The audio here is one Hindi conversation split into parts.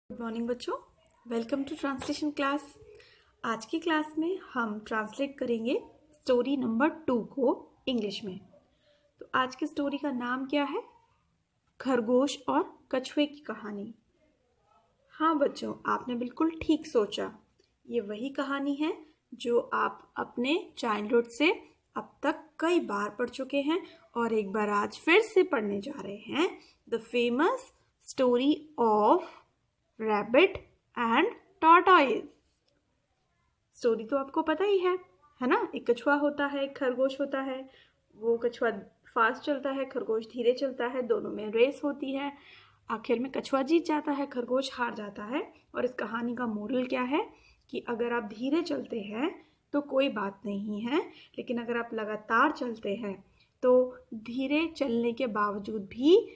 गुड मॉर्निंग बच्चों, वेलकम टू ट्रांसलेशन क्लास। आज की क्लास में हम ट्रांसलेट करेंगे स्टोरी नंबर 2 को इंग्लिश में। तो आज की स्टोरी का नाम क्या है? खरगोश और कछुए की कहानी। हाँ बच्चों, आपने बिल्कुल ठीक सोचा। ये वही कहानी है जो आप अपने चाइल्डहुड से अब तक कई बार पढ़ चुके हैं और एक बार आज फिर से पढ़ने जा रहे हैं। The famous story of rabbit and tortoise. Story तो आपको पता ही है ना? एक कछुआ होता है, एक खरगोश होता है। वो कछुआ फास्ट चलता है, खरगोश धीरे चलता है, दोनों में रेस होती है। आखिर में कछुआ जीत जाता है, खरगोश हार जाता है। और इस कहानी का मोरल क्या है कि अगर आप धीरे चलते हैं तो कोई बात नहीं है, लेकिन अगर आप लगातार चलते हैं तो धीरे चलने के बावजूद भी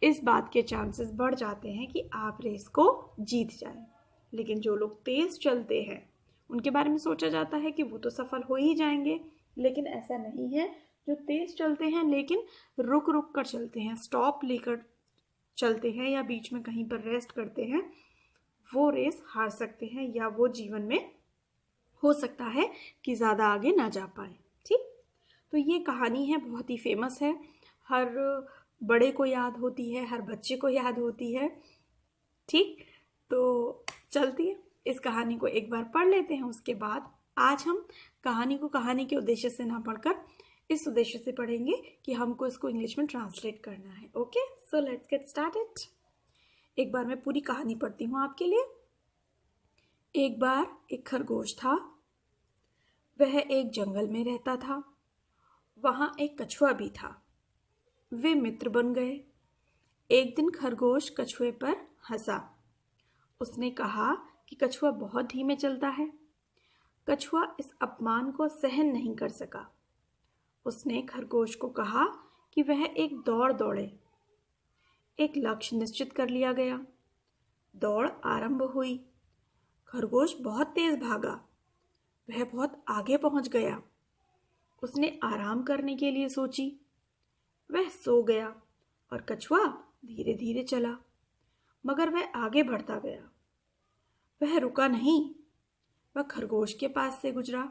इस बात के चांसेस बढ़ जाते हैं कि आप रेस को जीत जाएं। लेकिन जो लोग तेज चलते हैं उनके बारे में सोचा जाता है कि वो तो सफल हो ही जाएंगे, लेकिन ऐसा नहीं है। जो तेज चलते हैं लेकिन रुक रुक कर चलते हैं, स्टॉप लेकर चलते हैं या बीच में कहीं पर रेस्ट करते हैं, वो रेस हार सकते हैं या वो जीवन में हो सकता है कि ज़्यादा आगे ना जा पाए। ठीक, तो ये कहानी है, बहुत ही फेमस है। हर बड़े को याद होती है, हर बच्चे को याद होती है। ठीक, तो चलती है, इस कहानी को एक बार पढ़ लेते हैं। उसके बाद आज हम कहानी को कहानी के उद्देश्य से ना पढ़कर इस उद्देश्य से पढ़ेंगे कि हमको इसको इंग्लिश में ट्रांसलेट करना है। Okay, so let's get started. एक बार मैं पूरी कहानी पढ़ती हूँ आपके लिए। एक बार एक खरगोश था। वह एक जंगल में रहता था। वहाँ एक कछुआ भी था। वे मित्र बन गए। एक दिन खरगोश कछुए पर हंसा। उसने कहा कि कछुआ बहुत धीमे चलता है। कछुआ इस अपमान को सहन नहीं कर सका। उसने खरगोश को कहा कि वह एक दौड़ दौड़े। एक लक्ष्य निश्चित कर लिया गया। दौड़ आरंभ हुई। खरगोश बहुत तेज भागा। वह बहुत आगे पहुंच गया। उसने आराम करने के लिए सोची। वह सो गया और कछुआ धीरे धीरे चला, मगर वह आगे बढ़ता गया। वह रुका नहीं। वह खरगोश के पास से गुजरा।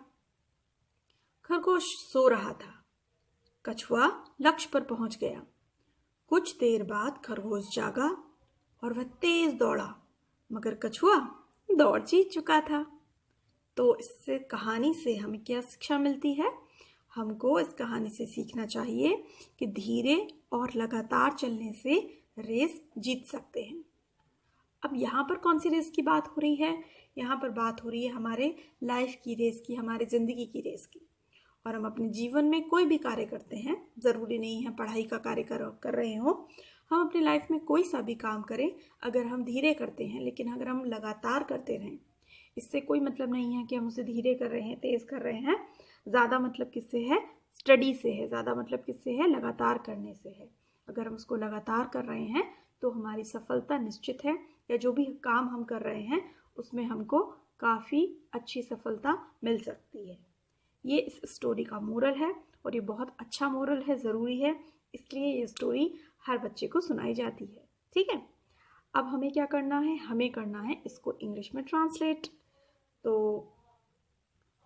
खरगोश सो रहा था। कछुआ लक्ष्य पर पहुंच गया। कुछ देर बाद खरगोश जागा और वह तेज दौड़ा, मगर कछुआ दौड़ जीत चुका था। तो इससे कहानी से हमें क्या शिक्षा मिलती है? हमको इस कहानी से सीखना चाहिए कि धीरे और लगातार चलने से रेस जीत सकते हैं। अब यहाँ पर कौन सी रेस की बात हो रही है? यहाँ पर बात हो रही है हमारे लाइफ की रेस की, हमारे ज़िंदगी की रेस की। और हम अपने जीवन में कोई भी कार्य करते हैं, ज़रूरी नहीं है पढ़ाई का कार्य कर रहे हो, हम अपनी लाइफ में कोई सा भी काम करें, अगर हम धीरे करते हैं लेकिन अगर हम लगातार करते रहें, इससे कोई मतलब नहीं है कि हम उसे धीरे कर रहे हैं, तेज़ कर रहे हैं। ज़्यादा मतलब किससे है? स्टडी से है। ज़्यादा मतलब किससे है? लगातार करने से है। अगर हम उसको लगातार कर रहे हैं तो हमारी सफलता निश्चित है, या जो भी काम हम कर रहे हैं उसमें हमको काफ़ी अच्छी सफलता मिल सकती है। ये इस स्टोरी का मोरल है और ये बहुत अच्छा मोरल है, ज़रूरी है, इसलिए ये स्टोरी हर बच्चे को सुनाई जाती है। ठीक है, अब हमें क्या करना है? हमें करना है इसको इंग्लिश में ट्रांसलेट। तो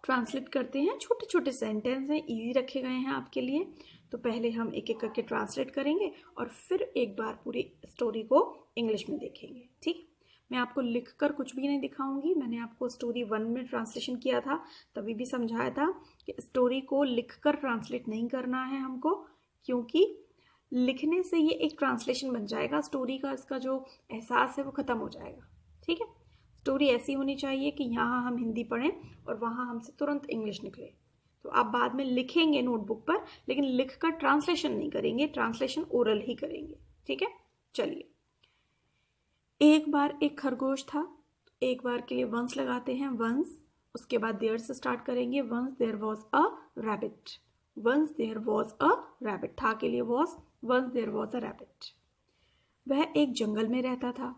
ट्रांसलेट करते हैं। छोटे छोटे सेंटेंस हैं, इजी रखे गए हैं आपके लिए। तो पहले हम एक एक करके ट्रांसलेट करेंगे और फिर एक बार पूरी स्टोरी को इंग्लिश में देखेंगे। ठीक, मैं आपको लिखकर कुछ भी नहीं दिखाऊंगी। मैंने आपको स्टोरी 1 में ट्रांसलेशन किया था, तभी भी समझाया था कि स्टोरी को लिखकर ट्रांसलेट नहीं करना है हमको, क्योंकि लिखने से ये एक ट्रांसलेशन बन जाएगा स्टोरी का, इसका जो एहसास है वो ख़त्म हो जाएगा। ठीक है, स्टोरी ऐसी होनी चाहिए कि यहाँ हम हिंदी पढ़ें और वहाँ हमसे तुरंत इंग्लिश निकले। तो आप बाद में लिखेंगे नोटबुक पर, लेकिन लिखकर ट्रांसलेशन नहीं करेंगे, ट्रांसलेशन ओरल ही करेंगे। ठीक है, चलिए। एक बार एक खरगोश था। एक बार के लिए वंस लगाते हैं, वंस। उसके बाद देयर से स्टार्ट करेंगे। Once there was a rabbit. Once there was a rabbit, था के लिए was, once there was a rabbit. वह एक जंगल में रहता था।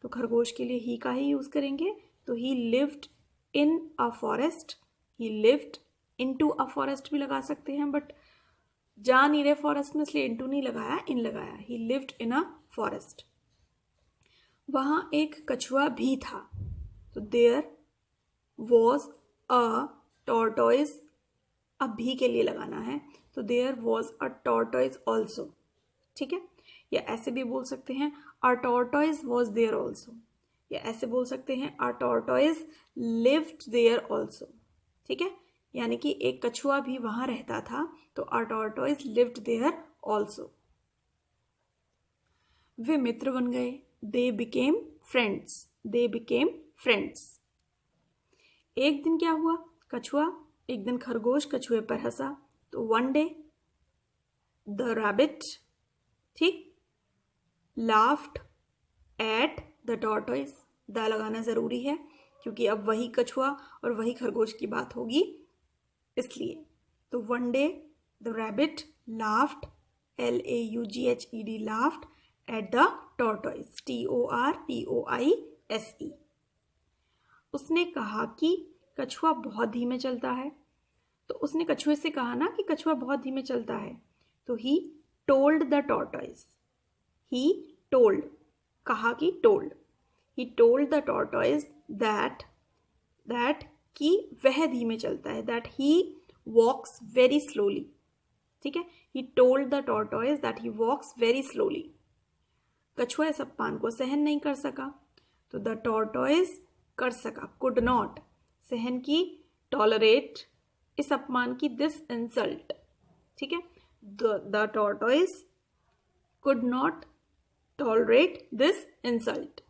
तो खरगोश के लिए ही का ही यूज़ करेंगे। तो ही lived in a forest. He lived into a forest भी लगा सकते हैं, बट जा नहीं रहे फॉरेस्ट में, इसलिए इनटू नहीं लगाया, इन लगाया। ही लिव्ड इन अ फॉरेस्ट। वहाँ एक कछुआ भी था। तो देयर वॉज अ टॉर्टोइज, अब भी के लिए लगाना है, तो there was a tortoise also. ठीक है, या ऐसे भी बोल सकते हैं a tortoise was there also, या ऐसे बोल सकते हैं a tortoise lived there also. ठीक है, यानी कि एक कछुआ भी वहां रहता था, तो अ टॉर्टोइज लिव्ड देयर ऑल्सो। वे मित्र बन गए, they became friends, they became friends. एक दिन क्या हुआ, कछुआ, एक दिन खरगोश कछुए पर हंसा। तो वन डे द रैबिट, ठीक, laughed at the tortoise, the लगाना जरूरी है क्योंकि अब वही कछुआ और वही खरगोश की बात होगी इसलिए। तो one day the rabbit laughed, LAUGHED, laughed at the tortoise, TORTOISE। उसने कहा कि कछुआ बहुत धीमे चलता है। तो उसने कछुए से कहा ना कि कछुआ बहुत धीमे चलता है, तो he told the tortoise, he told, कहा कि told, he told the tortoise that कि वह धीमे चलता है, that he walks very slowly. ठीक है, he told the tortoise that he walks very slowly. कछुआ इस अपमान को सहन नहीं कर सका, तो द टॉर्टोइज कर सका, कुड नॉट, सहन की, टॉलरेट, इस अपमान की, दिस इंसल्ट। ठीक है, the tortoise could not tolerate this insult.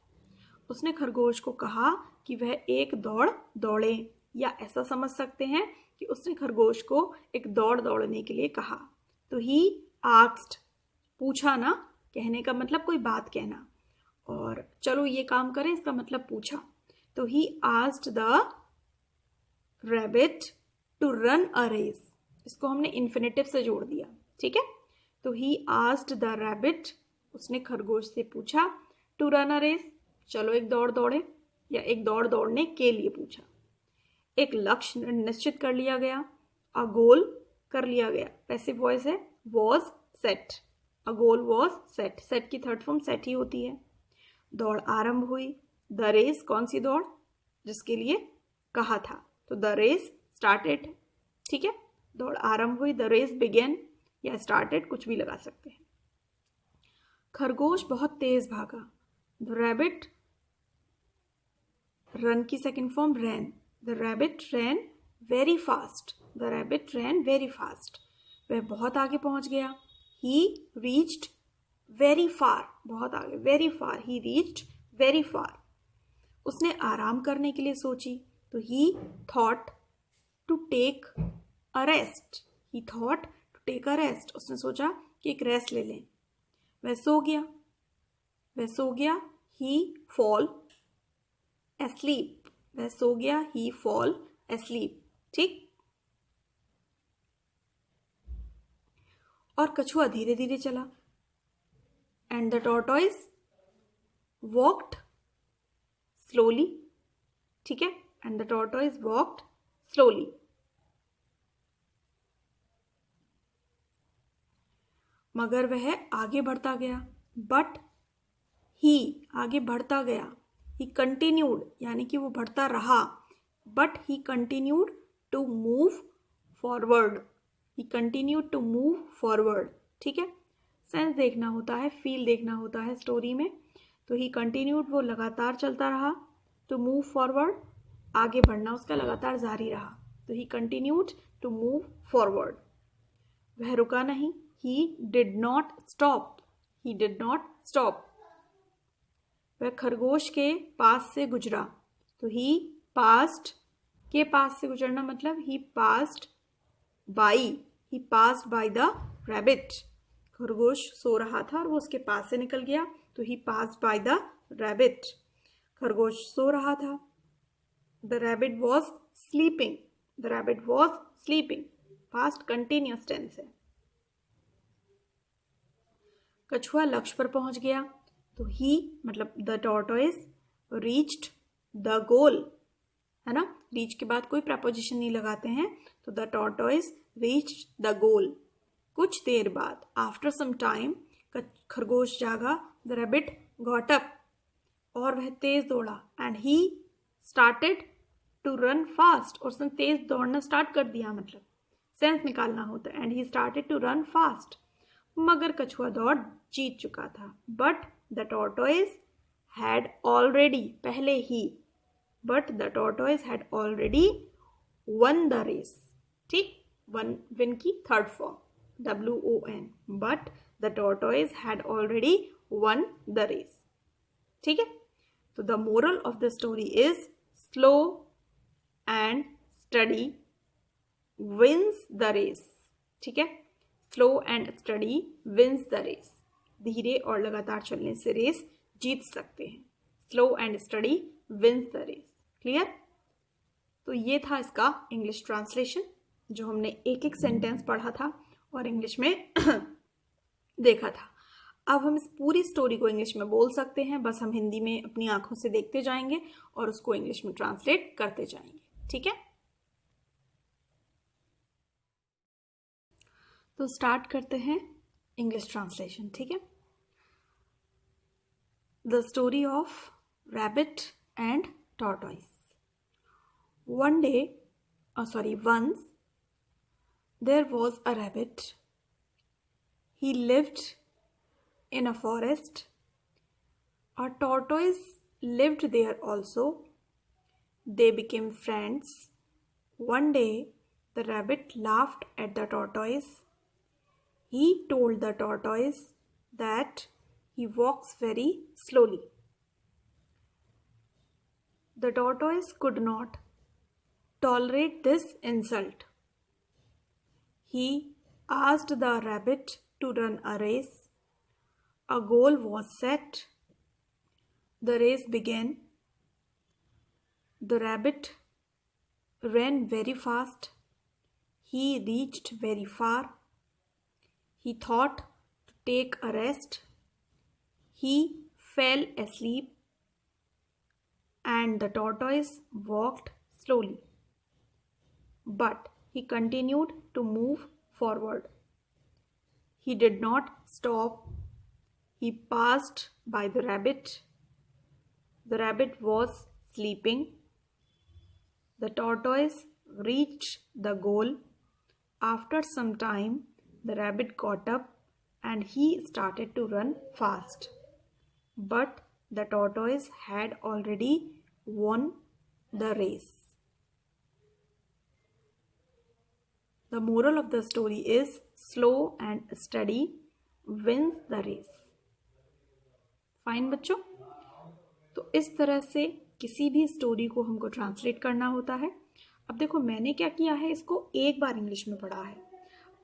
उसने खरगोश को कहा कि वह एक दौड़ दौड़े, या ऐसा समझ सकते हैं कि उसने खरगोश को एक दौड़ दौड़ने के लिए कहा। तो ही आस्क्ड, पूछा ना, कहने का मतलब कोई बात कहना, और चलो ये काम करें इसका मतलब पूछा। तो he asked the rabbit to run a race, इसको हमने इन्फिनेटिव से जोड़ दिया। ठीक है, तो ही आस्क्ड द रैबिट, उसने खरगोश से पूछा, टू रन अ रेस, चलो एक दौड़ दौड़े, या एक दौड़ दौड़ने के लिए पूछा। एक लक्ष्य निश्चित कर लिया गया, अ गोल कर लिया गया, पैसिव वॉइस है, was set, a goal was set, set की थर्ड फॉर्म सेट ही होती है। दौड़ आरंभ हुई, द रेस, कौन सी दौड़, जिसके लिए कहा था, तो द रेस स्टार्टेड। ठीक है, दौड़ आरंभ हुई, द रेस बिगेन, या स्टार्टेड कुछ भी लगा सकते हैं। खरगोश बहुत तेज भागा, द रैबिट, रन की second form ran, the rabbit ran very fast, the rabbit ran very fast, वह बहुत आगे पहुंच गया। ही रीच्ड वेरी फार, बहुत आगे, very far, he reached very far. उसने आराम करने के लिए सोची, तो he thought to take a rest, he thought to take a rest, उसने सोचा कि एक रेस्ट ले लें। वह सो गया, वह सो गया, ही फॉल एस्लीप, वह सो गया, ही फॉल एस्लीप। ठीक, और कछुआ धीरे धीरे चला, and the tortoise walked slowly. ठीक है, and the tortoise walked slowly. मगर वह आगे बढ़ता गया, बट ही, आगे बढ़ता गया, ही कंटिन्यूड, यानी कि वो बढ़ता रहा, but he continued to move forward, he continued to move forward. ठीक है, सेंस देखना होता है, फील देखना होता है स्टोरी में, तो ही कंटिन्यूड, वो लगातार चलता रहा, टू मूव फॉरवर्ड, आगे बढ़ना उसका लगातार जारी रहा, तो he continued to move forward. वह रुका नहीं, he did not stop, he did not stop। वह खरगोश के पास से गुजरा, तो he passed, के पास से गुजरना मतलब he passed by, he passed by the rabbit। खरगोश सो रहा था और वो उसके पास से निकल गया, तो he passed by the rabbit। खरगोश सो रहा था, the rabbit was sleeping, the rabbit was sleeping, past continuous tense है। कछुआ लक्ष्य पर पहुंच गया, तो ही मतलब the tortoise reached the goal, है ना, रीच के बाद कोई प्रपोजिशन नहीं लगाते हैं, तो the tortoise reached the goal. कुछ देर बाद, आफ्टर सम टाइम, खरगोश जागा, द रैबिट गॉट अप, और वह तेज दौड़ा, and he started to run fast, और उसने तेज दौड़ना स्टार्ट कर दिया, मतलब सेंस निकालना होता है, and he started to run fast. मगर कछुआ दौड़ जीत चुका था, but the tortoise had already, पहले ही, but the tortoise had already won the race. ठीक, वन विन की third form WON, but the tortoise had already won the race. ठीक है, तो the moral of the story is slow and steady wins the race. ठीक है, slow and steady wins the race, धीरे और लगातार चलने से रेस जीत सकते हैं। Slow and steady wins the race. Clear? तो ये था इसका इंग्लिश ट्रांसलेशन, जो हमने एक एक सेंटेंस पढ़ा था और इंग्लिश में देखा था। अब हम इस पूरी स्टोरी को इंग्लिश में बोल सकते हैं, बस हम हिंदी में अपनी आंखों से देखते जाएंगे और उसको इंग्लिश में ट्रांसलेट करते जाएंगे। ठीक है, तो स्टार्ट करते हैं इंग्लिश ट्रांसलेशन। ठीक है, the story of rabbit and tortoise. Once there was a rabbit. He lived in a forest. A tortoise lived there also. They became friends. One day, the rabbit laughed at the tortoise. He told the tortoise that he walks very slowly. The tortoise could not tolerate this insult. He asked the rabbit to run a race. A goal was set. The race began. The rabbit ran very fast. He reached very far. He thought to take a rest. He fell asleep, and the tortoise walked slowly. But he continued to move forward. He did not stop. He passed by the rabbit. The rabbit was sleeping. The tortoise reached the goal. After some time, the rabbit got up and he started to run fast. But the tortoise had already won the race. The moral of the story is slow and steady wins the race. Fine बच्चों, तो इस तरह से किसी भी स्टोरी को हमको ट्रांसलेट करना होता है। अब देखो मैंने क्या किया है, इसको एक बार इंग्लिश में पढ़ा है।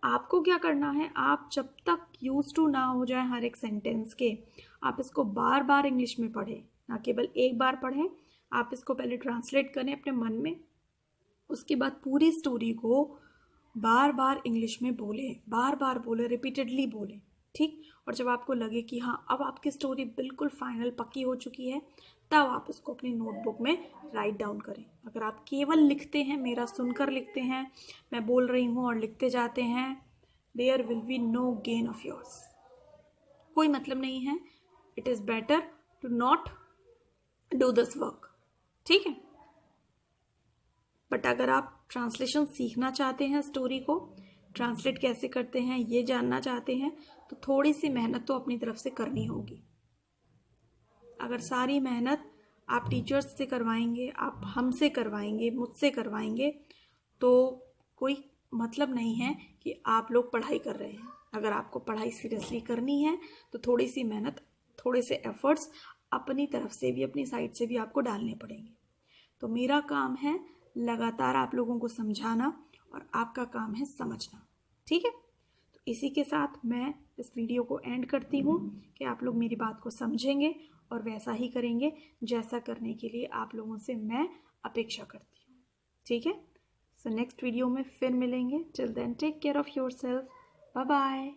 आपको क्या करना है, आप जब तक यूज टू ना हो जाए हर एक सेंटेंस के, आप इसको बार बार इंग्लिश में पढ़ें, ना केवल एक बार पढ़ें। आप इसको पहले ट्रांसलेट करें अपने मन में, उसके बाद पूरी स्टोरी को बार बार इंग्लिश में बोलें, बार बार बोले, रिपीटेडली बोलें। ठीक, और जब आपको लगे कि हाँ अब आपकी स्टोरी बिल्कुल फाइनल पक्की हो चुकी है, तब आप उसको अपनी नोटबुक में राइट डाउन करें। अगर आप केवल लिखते हैं, मेरा सुनकर लिखते हैं, मैं बोल रही हूँ और लिखते जाते हैं, there will be no gain of yours, कोई मतलब नहीं है। It is better to not do this work. ठीक है, बट अगर आप ट्रांसलेशन सीखना चाहते हैं, स्टोरी को ट्रांसलेट कैसे करते हैं ये जानना चाहते हैं, तो थोड़ी सी मेहनत तो अपनी तरफ से करनी होगी। अगर सारी मेहनत आप टीचर्स से करवाएंगे, आप हमसे करवाएंगे, मुझसे करवाएंगे, तो कोई मतलब नहीं है कि आप लोग पढ़ाई कर रहे हैं। अगर आपको पढ़ाई सीरियसली करनी है तो थोड़ी सी मेहनत, थोड़े से एफर्ट्स अपनी तरफ से भी, अपनी साइड से भी आपको डालने पड़ेंगे। तो मेरा काम है लगातार आप लोगों को समझाना और आपका काम है समझना। ठीक है, तो इसी के साथ मैं इस वीडियो को एंड करती हूँ कि आप लोग मेरी बात को समझेंगे और वैसा ही करेंगे जैसा करने के लिए आप लोगों से मैं अपेक्षा करती हूँ। ठीक है, सो नेक्स्ट वीडियो में फिर मिलेंगे। Till then take care of yourself. Bye bye.